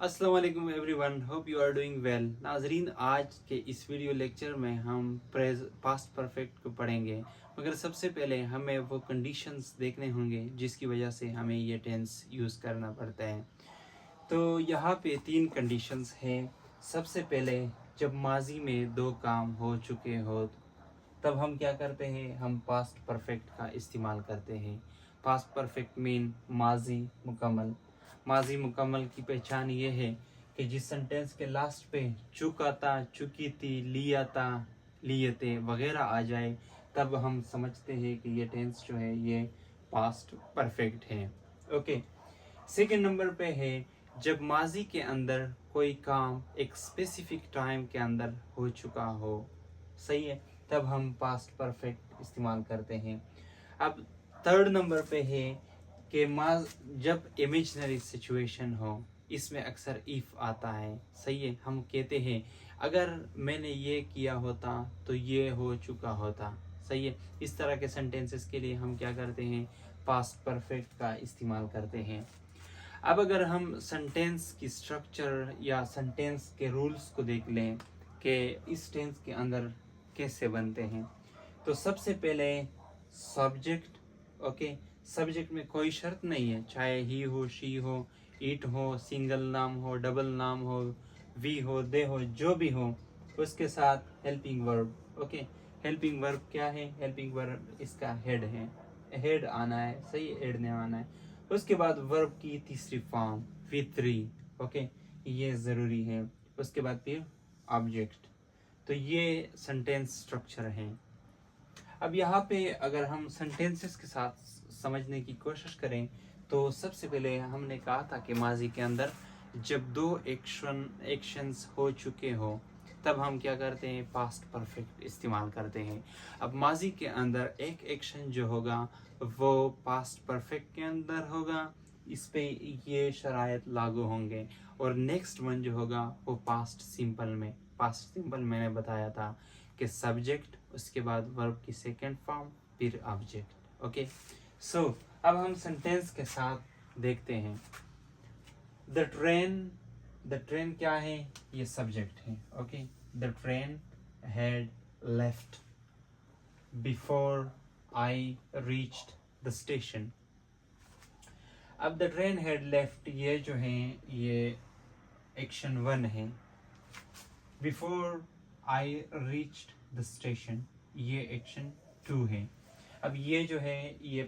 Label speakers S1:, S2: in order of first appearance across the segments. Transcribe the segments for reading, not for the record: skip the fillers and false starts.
S1: अस्सलाम वालेकुम everyone, hope you are doing well. नाजरीन, आज के इस वीडियो लेक्चर में हम पास्ट परफेक्ट को पढ़ेंगे, मगर सबसे पहले हमें वो कंडीशंस देखने होंगे जिसकी वजह से हमें ये टेंस यूज़ करना पड़ता है। तो यहाँ पे 3 कंडीशंस हैं। सबसे पहले, जब माजी में 2 काम हो चुके हो तब हम क्या करते हैं, हम पास्ट परफेक्ट का इस्तेमाल करते हैं। पास्ट परफेक्ट मीन माजी मुकम्मल। माजी मुकम्मल की पहचान ये है कि जिस सेंटेंस के लास्ट पे चुका था, चुकी थी, लिया था, लिए थे वगैरह आ जाए, तब हम समझते हैं कि ये टेंस जो है ये पास्ट परफेक्ट है। ओके। सेकेंड नंबर पे है, जब माजी के अंदर कोई काम एक स्पेसिफिक टाइम के अंदर हो चुका हो, सही है, तब हम पास्ट परफेक्ट इस्तेमाल करते हैं। अब थर्ड नंबर पे है कि जब इमेजिनरी सिचुएशन हो, इसमें अक्सर इफ़ आता है, सही है। हम कहते हैं अगर मैंने ये किया होता तो ये हो चुका होता, सही है। इस तरह के सेंटेंसेस के लिए हम क्या करते हैं, पास्ट परफेक्ट का इस्तेमाल करते हैं। अब अगर हम सेंटेंस की स्ट्रक्चर या सेंटेंस के रूल्स को देख लें कि इस टेंस के अंदर कैसे बनते हैं, तो सबसे पहले सब्जेक्ट। ओके। सब्जेक्ट में कोई शर्त नहीं है, चाहे ही हो, शी हो, इट हो, सिंगल नाम हो, डबल नाम हो, वी हो, दे हो, जो भी हो, उसके साथ helping verb. Okay. Helping verb क्या है, हेल्पिंग वर्ब इसका हेड है, हेड आना है, सही है, हेड ने आना है। उसके बाद वर्ब की तीसरी फॉर्म विथ थ्री। ओके, ये ज़रूरी है। उसके बाद फिर ऑब्जेक्ट। तो ये सेंटेंस स्ट्रक्चर है। अब यहाँ पे अगर हम सेंटेंसेस के साथ समझने की कोशिश करें, तो सबसे पहले हमने कहा था कि माजी के अंदर जब 2 एक्शंस हो चुके हो तब हम क्या करते हैं, पास्ट परफेक्ट इस्तेमाल करते हैं। अब माजी के अंदर एक एक्शन जो होगा वो पास्ट परफेक्ट के अंदर होगा, इस पे ये शरायत लागू होंगे। और नेक्स्ट वन जो होगा वो पास्ट सिंपल में। पास्ट सिंपल मैंने बताया था कि सब्जेक्ट, उसके बाद वर्ब की सेकेंड फॉर्म, फिर ऑब्जेक्ट। ओके। सो अब हम सेंटेंस के साथ देखते हैं। द ट्रेन, द ट्रेन क्या है, ये सब्जेक्ट है। Okay. The train had left before I reached the station. अब द ट्रेन हैड लेफ्ट, ये जो है ये एक्शन 1 है। Before I reached the station, ये एक्शन 2 है। अब ये जो है ये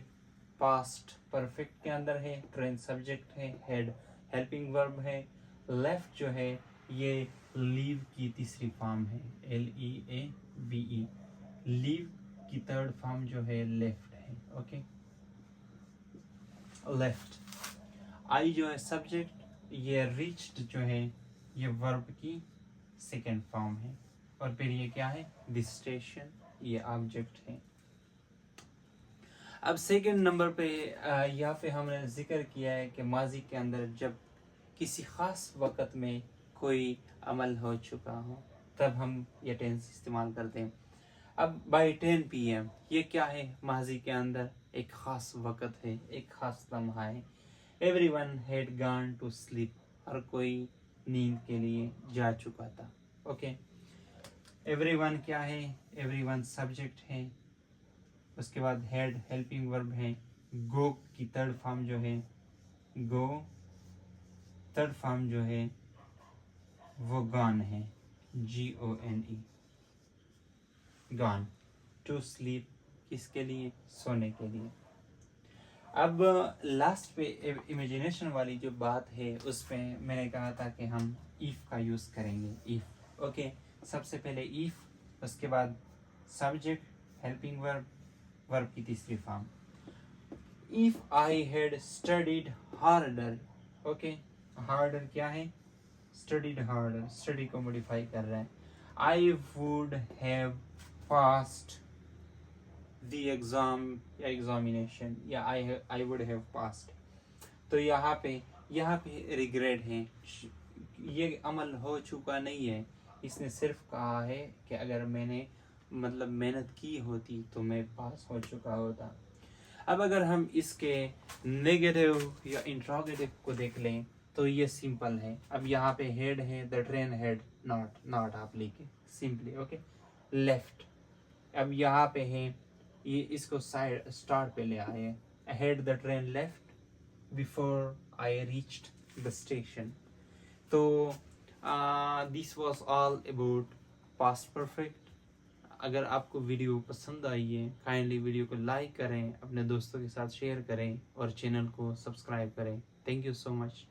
S1: पास्ट परफेक्ट के अंदर है। ट्रेन सब्जेक्ट है, हेड हेल्पिंग वर्ब है, लेफ्ट जो है ये लीव की तीसरी फॉर्म है, LEAVE। लीव की थर्ड फॉर्म जो है लेफ्ट है। ओके। लेफ्ट। आई जो है सब्जेक्ट, ये रीच्ड जो है ये वर्ब की सेकेंड फॉर्म है, और फिर ये क्या है, दिस स्टेशन, ये ऑब्जेक्ट है। अब सेकंड नंबर पे यहाँ पे हमने जिक्र किया है कि माजी के अंदर जब किसी ख़ास वक़्त में कोई अमल हो चुका हो तब हम ये टेंस इस्तेमाल करते हैं। अब बाई 10 PM, ये क्या है, माजी के अंदर एक ख़ास वक़्त है, एक ख़ास लम्हा है। Everyone had gone to sleep, हर कोई नींद के लिए जा चुका था। ओके। एवरीवन क्या है, एवरीवन सब्जेक्ट है। उसके बाद हेड हेल्पिंग वर्ब है। गो की थर्ड फॉर्म जो है, गो थर्ड फॉर्म जो है वो गॉन है, GONE, गॉन। टू स्लीप, किसके लिए, सोने के लिए। अब लास्ट पे इमेजिनेशन वाली जो बात है उसमें मैंने कहा था कि हम इफ़ का यूज़ करेंगे। इफ़। ओके। सबसे पहले इफ़, उसके बाद सब्जेक्ट, हेल्पिंग वर्ब, वर्ब की तीसरी form. If I had studied harder, okay, harder क्या है, studied harder, study को modify कर रहा है। I would have passed the exam या examination, या I would have passed। तो यहाँ पे regret है, ये अमल हो चुका नहीं है। इसने सिर्फ कहा है कि अगर मैंने मतलब मेहनत की होती तो मैं पास हो चुका होता। अब अगर हम इसके नेगेटिव या इंट्रोगेटिव को देख लें, तो ये सिंपल है। अब यहाँ पे हेड है, द ट्रेन हेड नॉट आप लिखे सिंपली, ओके। लेफ्ट, अब यहाँ पे है, ये इसको साइड स्टार्ट पे ले आए, had the train left before I reached the station. तो this was all about past perfect. अगर आपको वीडियो पसंद आई है, काइंडली वीडियो को लाइक करें, अपने दोस्तों के साथ शेयर करें और चैनल को सब्सक्राइब करें। Thank you so much.